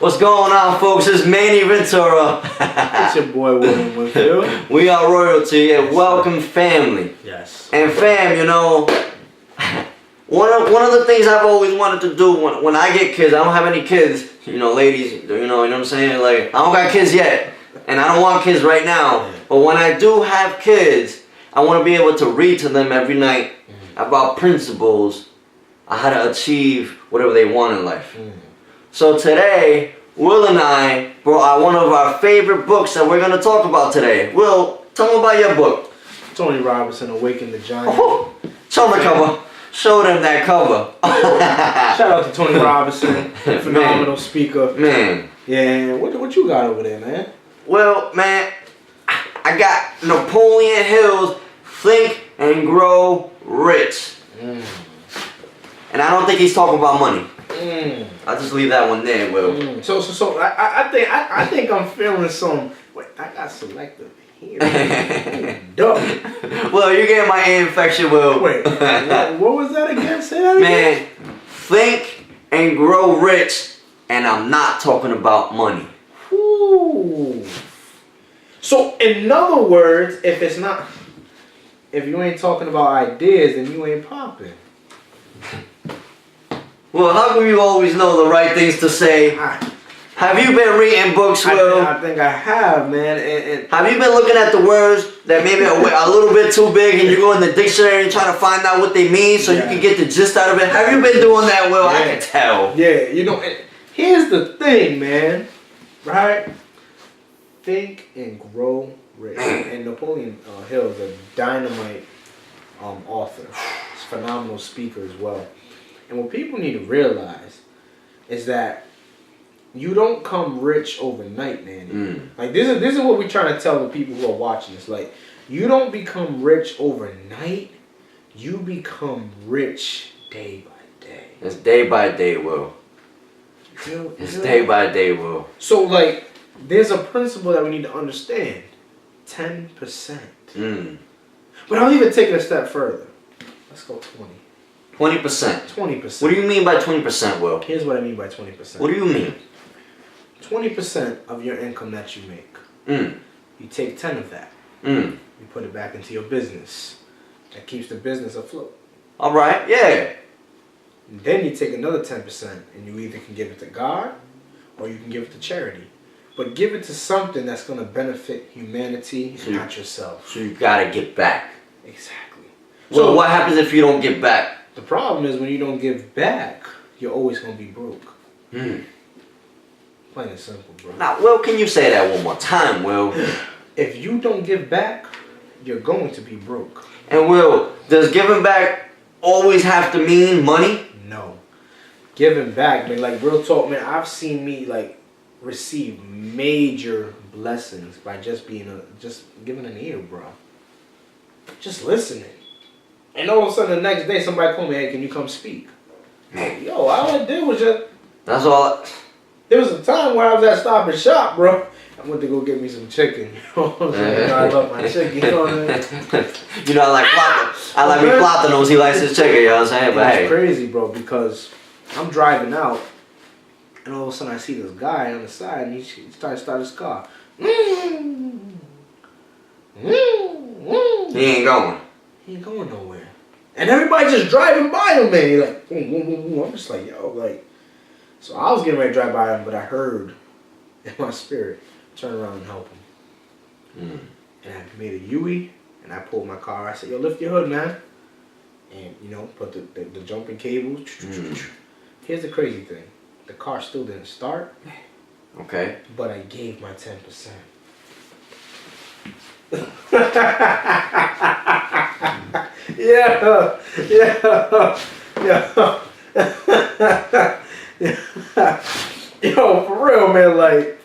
What's going on, folks? It's Manny Ventura. It's your boy William Winfield. We are royalty and welcome family. Yes. And fam, you know, one of the things I've always wanted to do when I get kids, I don't have any kids, you know, ladies, you know what I'm saying? Like, I don't got kids yet, and I don't want kids right now. But when I do have kids, I want to be able to read to them every night about principles, how to achieve whatever they want in life. So today, Will and I brought out one of our favorite books that we're going to talk about today. Will, tell them about your book. Tony Robinson, Awaken the Giant. Oh, show them the cover. Show them that cover. Shout out to Tony Robinson, phenomenal speaker. Man. Yeah, what you got over there, man? Well, man, I got Napoleon Hill's Think and Grow Rich. And I don't think he's talking about money. I'll just leave that one there, Will. So I think I'm feeling some. Wait, I got selective here. Duh. Well, you're getting my ear infection, Will. Wait, what was that again? Say that again. Man, think and grow rich, and I'm not talking about money. Ooh. So in other words, if you ain't talking about ideas, then you ain't popping. Well, how come you always know the right things to say? Have you been reading books, Will? I think I have, man. And have you been looking at the words that maybe are a little bit too big and you go in the dictionary and try to find out what they mean so you can get the gist out of it? Have you been doing that, Will? I can tell. Yeah, you know, here's the thing, man. Right? Think and grow rich. And Napoleon Hill is a dynamite author. He's a phenomenal speaker as well. And what people need to realize is that you don't come rich overnight, man. Like this is what we're trying to tell the people who are watching this. Like, you don't become rich overnight. You become rich day by day. It's day by day, Will. It's day by day, Will. So, like, there's a principle that we need to understand. 10%. But I'll even take it a step further. Let's go 20. 20%. 20%. What do you mean by 20%, Will? Here's what I mean by 20%. What do you mean? 20% of your income that you make. You take 10 of that. You put it back into your business. That keeps the business afloat. All right, yeah. And then you take another 10% and you either can give it to God or you can give it to charity. But give it to something that's going to benefit humanity and not yourself. So you got to get back. Exactly. So So what happens if you don't get back? the problem is when you don't give back, you're always going to be broke. Plain and simple, bro. Now, Will, can you say that one more time, Will? If you don't give back, you're going to be broke. And Will, does giving back always have to mean money? No. Giving back, man, like real talk, man, I've seen me like receive major blessings by just giving an ear, bro. Just listening. And all of a sudden the next day somebody called me, hey, can you come speak? Yo, all I did was just... That's all. There was a time where I was at Stop and Shop, bro. I went to go get me some chicken. You know what I'm saying? You know, I love my chicken. You know what I mean? You know, I like me Platanos. He likes his chicken. You know what I'm saying? But hey, it's crazy, bro, because I'm driving out, and all of a sudden I see this guy on the side, and he started to start his car. He ain't going. He ain't going nowhere. And everybody just driving by him, man. He like, boom, boom, boom, boom. I'm just like, yo, like. So I was getting ready to drive by him, but I heard in my spirit, turn around and help him. And I made a U-E, and I pulled my car. I said, yo, lift your hood, man. And, you know, put the jumping cables. Here's the crazy thing. The car still didn't start. Okay. But I gave my 10%. Yeah. Yo, for real, man, like,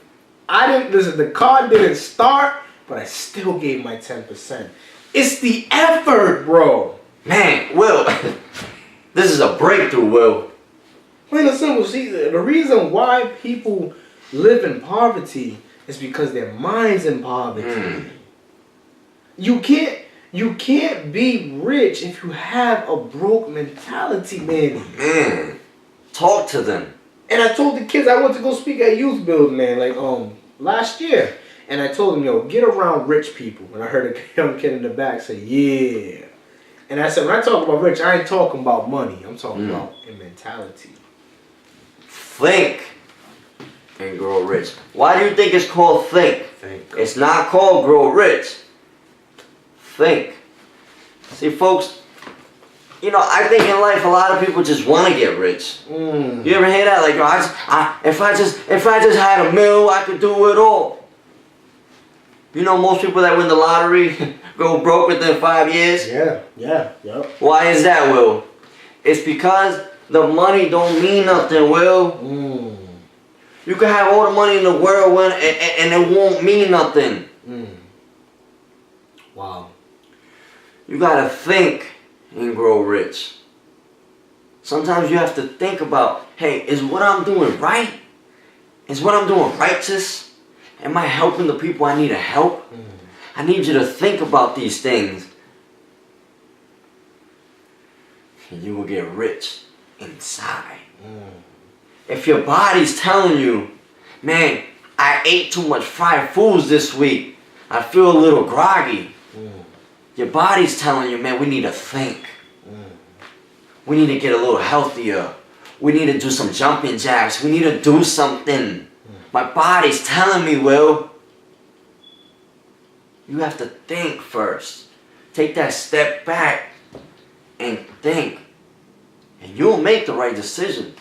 the car didn't start, but I still gave my 10%. It's the effort, bro. Man, Will, this is a breakthrough, Will. Plain and simple. See, the reason why people live in poverty is because their mind's in poverty. You can't be rich if you have a broke mentality, man. Talk to them. And I told the kids I went to go speak at youth building, man, like last year. And I told them, yo, get around rich people. And I heard a young kid in the back say, yeah. And I said, when I talk about rich, I ain't talking about money. I'm talking about a mentality. Think and grow rich. Why do you think it's called think? It's not called grow rich. Think. See, folks, you know, I think in life a lot of people just want to get rich. You ever hear that? Like, yo, if I just had $1 million, I could do it all. You know, most people that win the lottery go broke within 5 years. Yeah. Why is that, Will? It's because the money don't mean nothing, Will. You can have all the money in the world, and it won't mean nothing. Wow. You gotta think and grow rich. Sometimes you have to think about, hey, is what I'm doing right? Is what I'm doing righteous? Am I helping the people I need to help? I need you to think about these things. And you will get rich inside. If your body's telling you, man, I ate too much fried foods this week, I feel a little groggy. Your body's telling you, man, we need to think. We need to get a little healthier. We need to do some jumping jacks. We need to do something. My body's telling me, Will. You have to think first. Take that step back and think. And you'll make the right decision.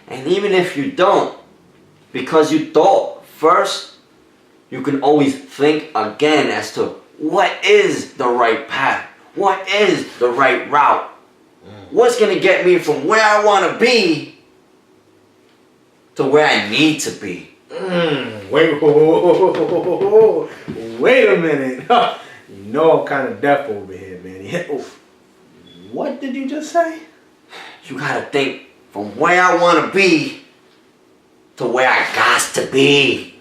And even if you don't, because you thought first, you can always think again as to what is the right path? What is the right route? What's going to get me from where I want to be to where I need to be? Wait a minute. You know I'm kind of deaf over here, man. What did you just say? You got to think from where I want to be to where I got to be,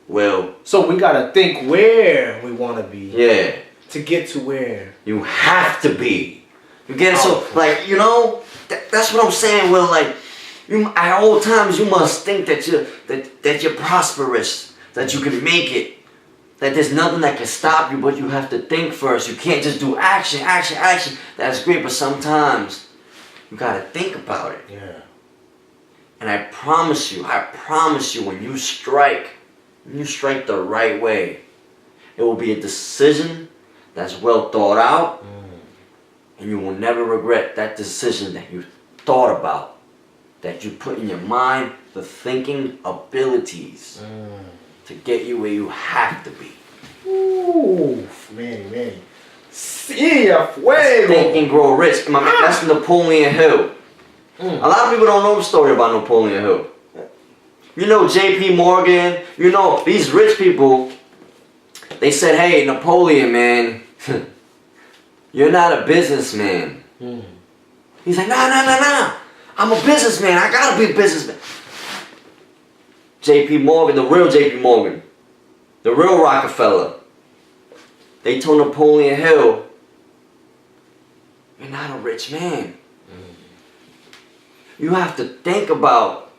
Will. So we got to think where we want to be. Yeah. To get to where? You have to be. You get it? So, like, you know, that's what I'm saying, Will. Like, at all times, you must think that you're prosperous, that you can make it, that there's nothing that can stop you, but you have to think first. You can't just do action. That's great, but sometimes you gotta think about it. Yeah. And I promise you, when you strike the right way, it will be a decision that's well thought out, and you will never regret that decision that you thought about, that you put in your mind, the thinking abilities to get you where you have to be. Ooh, Manny. See ya, fuego. Think and grow rich. My man, that's Napoleon Hill. A lot of people don't know the story about Napoleon Hill. You know J.P. Morgan, you know these rich people, they said, hey, Napoleon, man, you're not a businessman. He's like, nah. I'm a businessman. I gotta be a businessman. J.P. Morgan, the real J.P. Morgan, the real Rockefeller, they told Napoleon Hill, you're not a rich man. You have to think about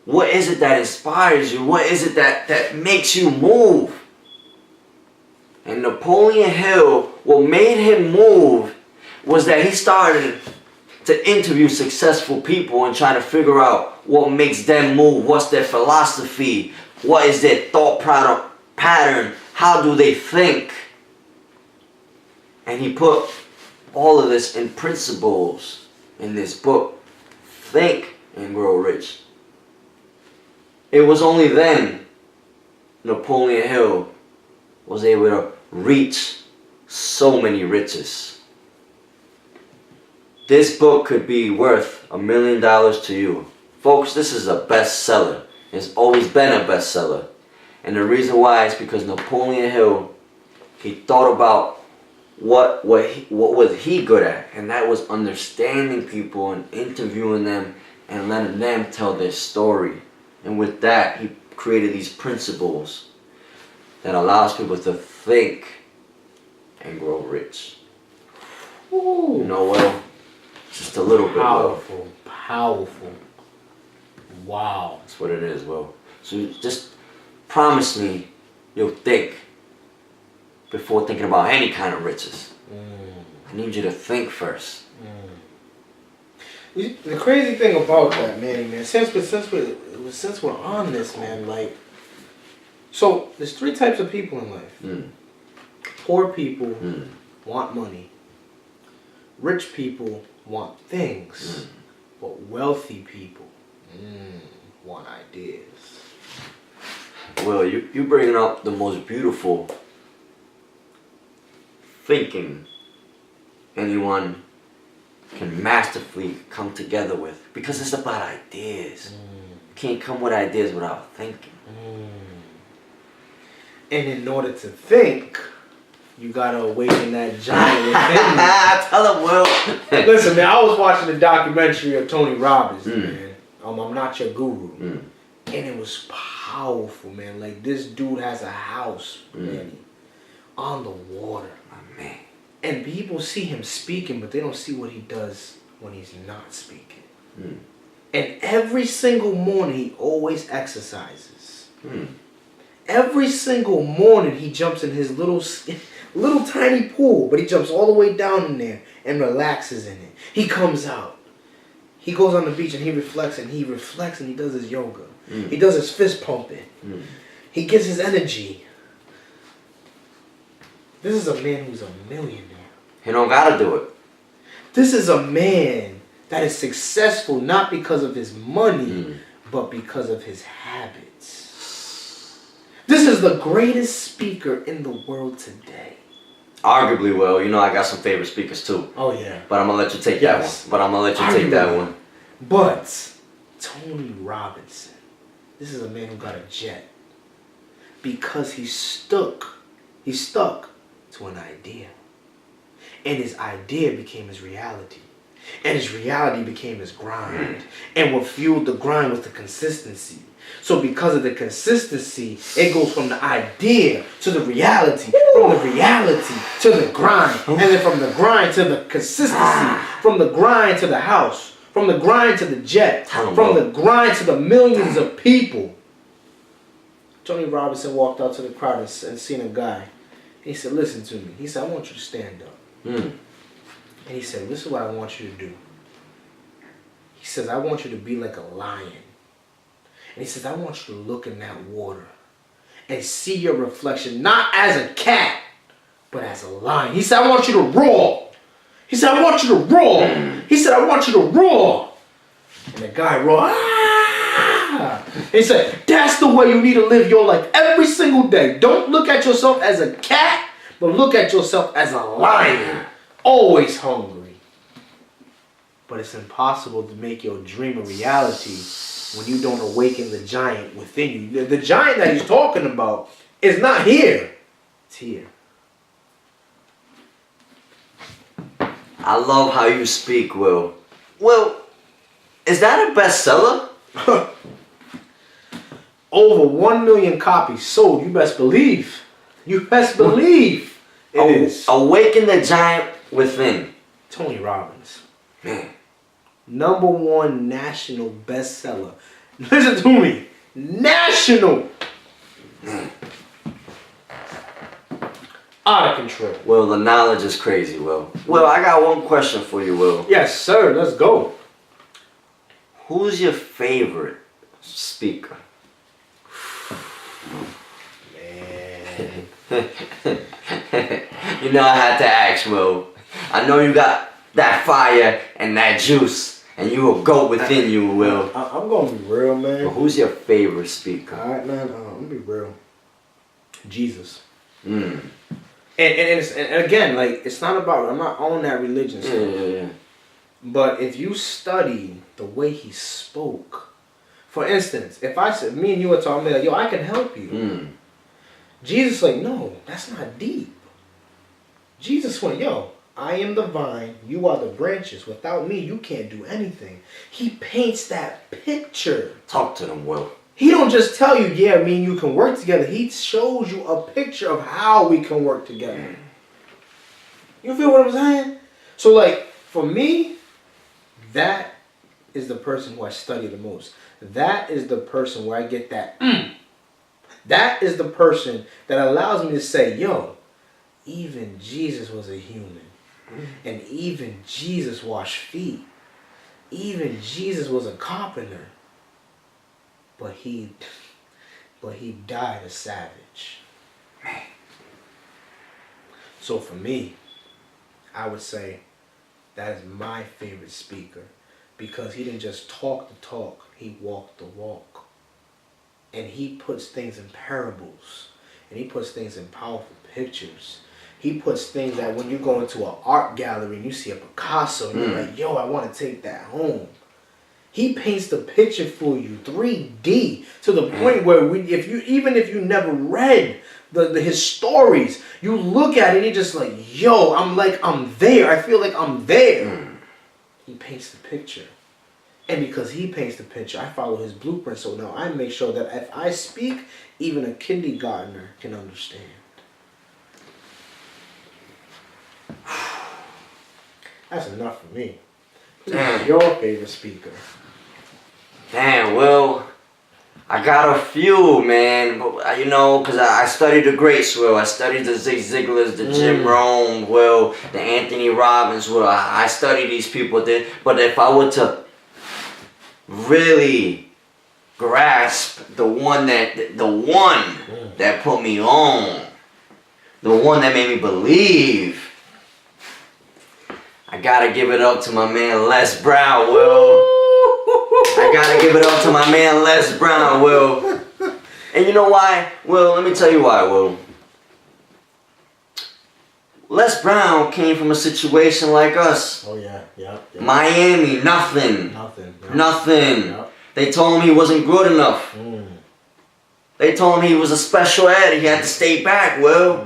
what is it that inspires you? What is it that makes you move? And Napoleon Hill, what made him move was that he started to interview successful people and try to figure out what makes them move, what's their philosophy, what is their thought pattern, how do they think. And he put all of this in principles in this book, Think and Grow Rich. It was only then Napoleon Hill was able to reach so many riches. This book could be worth $1 million to you. Folks, this is a bestseller. It's always been a bestseller. And the reason why is because Napoleon Hill, he thought about what was he good at, and that was understanding people and interviewing them and letting them tell their story. And with that, he created these principles that allows people to think and grow rich. Ooh. You know, well, just a little bit. Powerful. Wow. That's what it is, Will. So just promise me you'll think before thinking about any kind of riches. I need you to think first. The crazy thing about that, man, since we're on this, man, like, so there's 3 types of people in life. Poor people want money. Rich people want things. But wealthy people want ideas. Will, you bringing up the most beautiful thinking anyone can masterfully come together with, because it's about ideas. You can't come with ideas without thinking. And in order to think, you gotta awaken that giant within you. Tell him, Will. Listen, man, I was watching the documentary of Tony Robbins, man. I'm Not Your Guru. And it was powerful, man. Like, this dude has a house, man, on the water. My man. And people see him speaking, but they don't see what he does when he's not speaking. And every single morning, he always exercises. Every single morning, he jumps in his little tiny pool, but he jumps all the way down in there and relaxes in it. He comes out. He goes on the beach and he reflects and he does his yoga. He does his fist pumping. He gets his energy. This is a man who's a millionaire. He don't gotta do it. This is a man that is successful not because of his money, but because of his habits. This is the greatest speaker in the world today. Arguably, Will. You know I got some favorite speakers too. Oh yeah. But I'm gonna let you take that one. But Tony Robinson, this is a man who got a jet because he's stuck to an idea. And his idea became his reality. And his reality became his grind. And what fueled the grind was the consistency. So because of the consistency, it goes from the idea to the reality, from the reality to the grind, and then from the grind to the consistency, from the grind to the house, from the grind to the jet, from the grind to the millions of people. Tony Robinson walked out to the crowd and seen a guy. He said, listen to me. He said, I want you to stand up. And he said, this is what I want you to do. He says, I want you to be like a lion. And he says, I want you to look in that water and see your reflection, not as a cat, but as a lion. He said, I want you to roar. He said, I want you to roar. He said, I want you to roar. And the guy roared, ah! He said, that's the way you need to live your life every single day. Don't look at yourself as a cat, but look at yourself as a lion. Always hungry. But it's impossible to make your dream a reality when you don't awaken the giant within you. The giant that he's talking about is not here. It's here. I love how you speak, Will. Will, is that a bestseller? Over 1 million copies sold. You best believe. You best believe it is. Awaken the giant within. Tony Robbins. Man. #1 national bestseller. Listen to me. National. Out of control. Will, the knowledge is crazy, Will. Will, I got one question for you, Will. Yes, sir. Let's go. Who's your favorite speaker? Man. You know I had to ask, Will. I know you got that fire and that juice, and you a goat within you, Will. I'm gonna be real, man. But who's your favorite speaker? All right, man. I'm gonna be real. Jesus. Mm. And again, like, it's not about, I'm not on that religion stuff. Yeah. But if you study the way he spoke, for instance, if I said, me and you were talking, like, yo, I can help you. Jesus like, no, that's not deep. Jesus went, yo, I am the vine, you are the branches. Without me, you can't do anything. He paints that picture. Talk to them, Will. He don't just tell you, yeah, me and you can work together. He shows you a picture of how we can work together. You feel what I'm saying? So, like, for me, that is the person who I study the most. That is the person where I get that. That is the person that allows me to say, yo, even Jesus was a human. And even Jesus washed feet. Even Jesus was a carpenter. But he died a savage. So for me, I would say that is my favorite speaker, because he didn't just talk the talk, he walked the walk. And he puts things in parables, and he puts things in powerful pictures. He puts things that when you go into an art gallery and you see a Picasso, and you're like, yo, I want to take that home. He paints the picture for you 3D to the point where if you never read his stories, you look at it and you're just like, yo, I'm there. I feel like I'm there. He paints the picture. And because he paints the picture, I follow his blueprint. So now I make sure that if I speak, even a kindergartner can understand. That's enough for me. Who's your favorite speaker? Damn, well, I got a few, man. But, you know, because I studied the greats, well. I studied the Zig Ziglars, the Jim Rohn, well, the Anthony Robbins, well. I studied these people. But if I were to really grasp the one that put me on, the one that made me believe, I gotta give it up to my man Les Brown, Will. I gotta give it up to my man Les Brown, Will. And you know why? Will, let me tell you why, Will. Les Brown came from a situation like us. Oh yeah. Miami, nothing. Yep. They told him he wasn't good enough. They told him he was a special ed. He had to stay back, Will.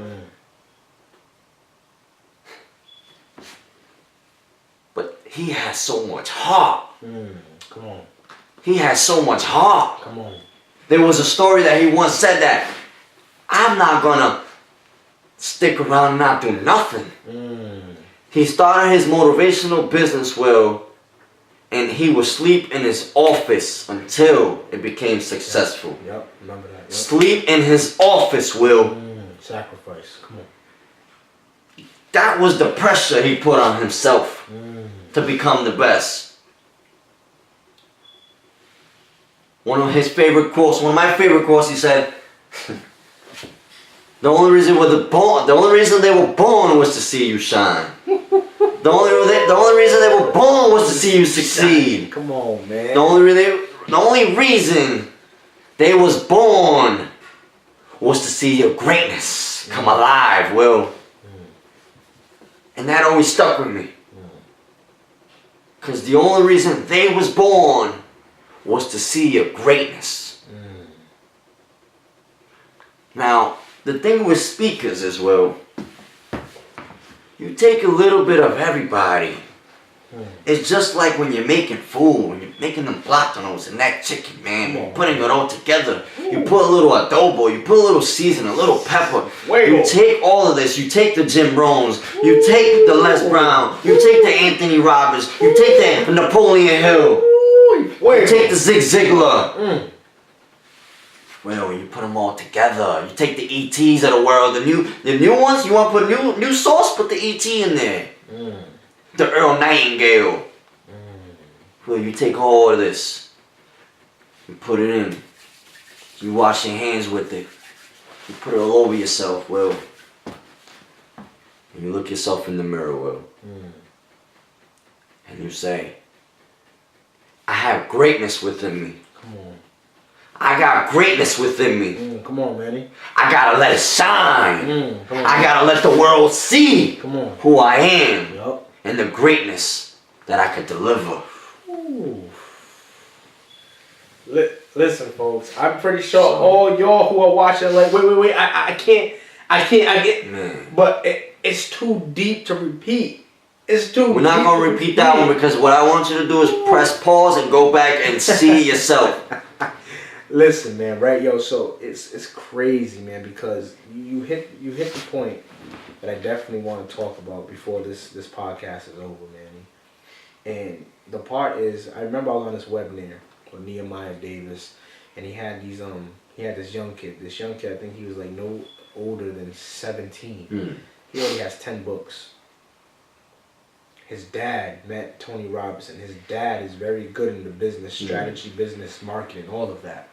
But he has so much heart. Come on. He has so much heart. Come on. There was a story that he once said that I'm not gonna stick around and not do nothing. He started his motivational business, Will, and he would sleep in his office until it became successful. Yep. Remember that. Yep. Sleep in his office, Will. Sacrifice. Come on. That was the pressure he put on himself to become the best. One of my favorite quotes, he said, the only reason they were born was to see you shine. The only reason they were born was to see you succeed. Come on, man. The only reason they was born was to see your greatness come alive, Will. And that always stuck with me. Because the only reason they was born was to see your greatness. Now, the thing with speakers is, well, you take a little bit of everybody. It's just like when you're making food, when you're making them platanos and that chicken, man. You're putting it all together. You put a little adobo, you put a little season, a little pepper. You take all of this. You take the Jim Rohns, you take the Les Brown, you take the Anthony Robbins, you take the Napoleon Hill, you take the Zig Ziglar. Well, when you put them all together, you take the ETs of the world, the new ones. You want to put new sauce? Put the ET in there. The Earl Nightingale. Well, you take all of this, you put it in. You wash your hands with it. You put it all over yourself, Will. And you look yourself in the mirror, Will. And you say, I have greatness within me. Come on. I got greatness within me. Come on, Manny. I gotta let it shine. Come on. I gotta let the world see who I am. Yep. And the greatness that I could deliver. Ooh. Listen, folks. I'm pretty sure all y'all who are watching, like, wait. I can't. Man. But it's too deep to repeat. It's too. We're not gonna repeat that one because what I want you to do is press pause and go back and see yourself. Listen, man, right, yo. So it's crazy, man, because you hit the point that I definitely want to talk about before this podcast is over, man. And the part is, I remember I was on this webinar with Nehemiah Davis, and he had this young kid. This young kid, I think he was like no older than 17. He already has 10 books. His dad met Tony Robinson. His dad is very good in the business strategy, business marketing, all of that.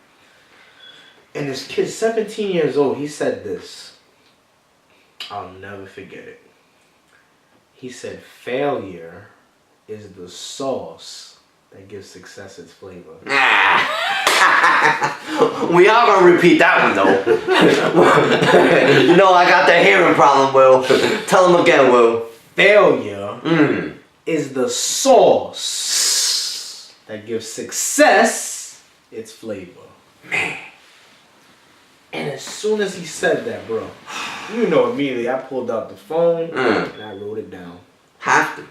And this kid, 17 years old, he said this. I'll never forget it. He said, failure is the sauce that gives success its flavor. We are going to repeat that one, though. You know, I got that hearing problem, Will. Tell him again, Will. Failure is the sauce that gives success its flavor. Man. And as soon as he said that, bro, you know, immediately I pulled out the phone and I wrote it down. Have to.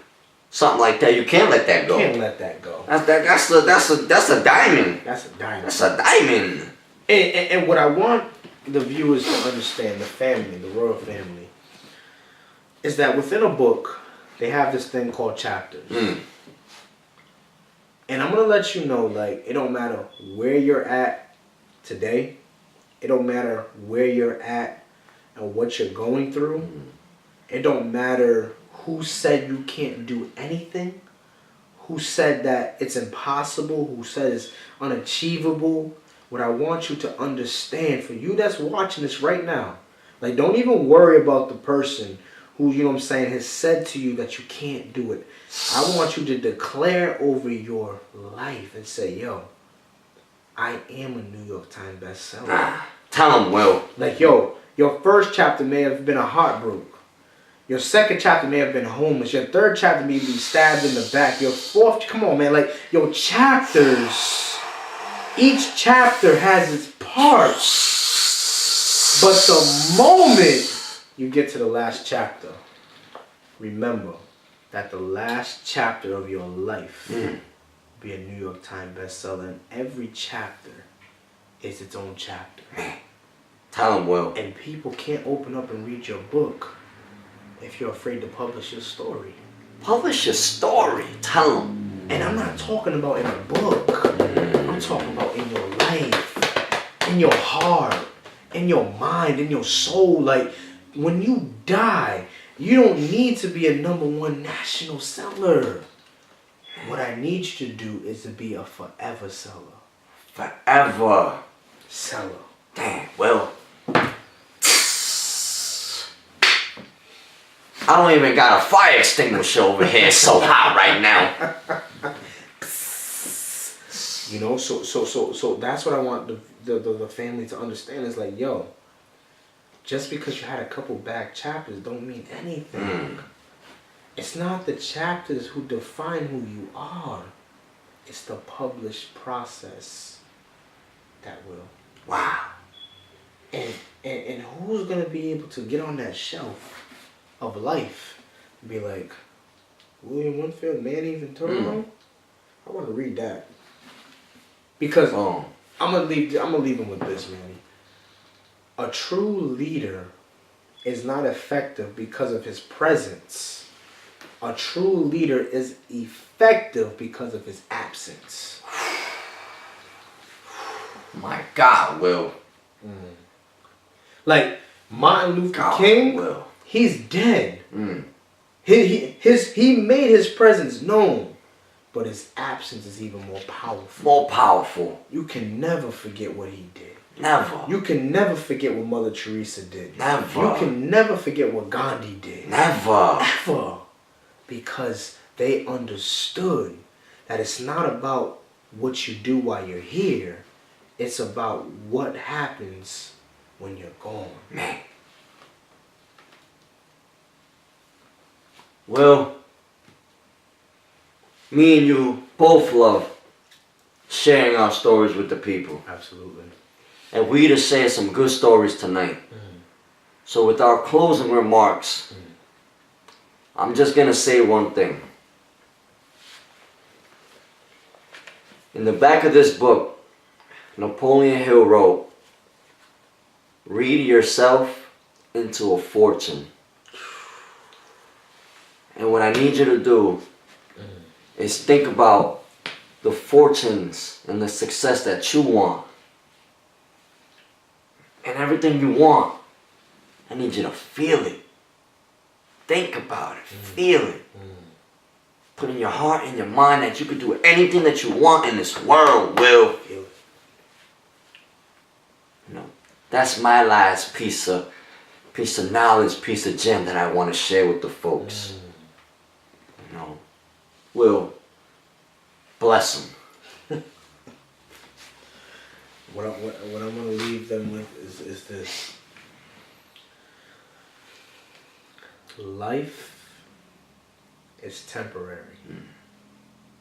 Something like that. You can't let that go. Can't let that go. That's a diamond. That's a diamond. That's a diamond. And what I want the viewers to understand, the family, the royal family, is that within a book, they have this thing called chapters. And I'm going to let you know, like, it don't matter where you're at today. It don't matter where you're at and what you're going through. It don't matter who said you can't do anything, who said that it's impossible, who said it's unachievable. What I want you to understand, for you that's watching this right now, like, don't even worry about the person who, you know what I'm saying, has said to you that you can't do it. I want you to declare over your life and say, yo, I am a New York Times bestseller. Tell him, Will. Like, yo, your first chapter may have been a heartbreak. Your second chapter may have been homeless. Your third chapter may be stabbed in the back. Your fourth, come on, man. Like, your chapters, each chapter has its parts. But the moment you get to the last chapter, remember that the last chapter of your life be a New York Times bestseller, and every chapter is its own chapter. Tell him, Will. And people can't open up and read your book if you're afraid to publish your story. Publish your story. Tell him. And I'm not talking about in a book. I'm talking about in your life, in your heart, in your mind, in your soul. Like, when you die, you don't need to be a #1 national seller. What I need you to do is to be a forever seller. Forever Seller. Damn, Will. I don't even got a fire extinguisher over here. It's so hot right now. You know, so that's what I want the family to understand. Is like, yo, just because you had a couple bad chapters don't mean anything. It's not the chapters who define who you are. It's the published process that will. Wow. And who's gonna be able to get on that shelf of life and be like, William Winfield, Man Even Turbo? I want to read that. Because I'm gonna leave him with this, man. A true leader is not effective because of his presence. A true leader is effective because of his absence. My God, Will. Like Martin Luther King, Will. He's dead. He made his presence known, but his absence is even more powerful. More powerful. You can never forget what he did. Never. You can never forget what Mother Teresa did. Never. You can never forget what Gandhi did. Never. Ever. Because they understood that it's not about what you do while you're here. It's about what happens when you're gone. Man. Well, me and you both love sharing our stories with the people. Absolutely. And we just shared some good stories tonight. So with our closing remarks, I'm just going to say one thing. In the back of this book, Napoleon Hill wrote, "Read yourself into a fortune." And what I need you to do is think about the fortunes and the success that you want. And everything you want, I need you to feel it. Think about it. Feel it. Put in your heart and your mind that you could do anything that you want in this world, Will. Feel it. You know, that's my last piece of knowledge, piece of gem that I want to share with the folks. You know, Will, bless them. What I'm going to leave them with is this. Life is temporary,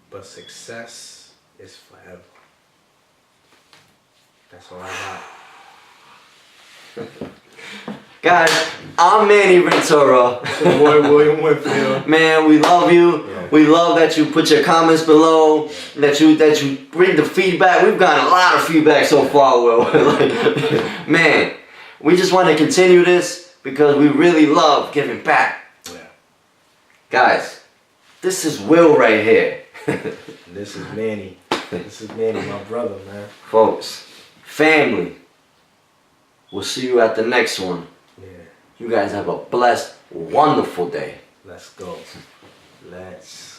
but success is forever. That's all I got. Guys, I'm Manny Ventura. It's your boy William Whitfield. Man, we love you. Yeah. We love that you put your comments below. That you bring the feedback. We've gotten a lot of feedback so far, Will. Like, man, we just want to continue this because we really love giving back. Yeah. Guys, this is Will right here. This is Manny. This is Manny, my brother, man. Folks, family. We'll see you at the next one. Yeah. You guys have a blessed, wonderful day. Let's go. Let's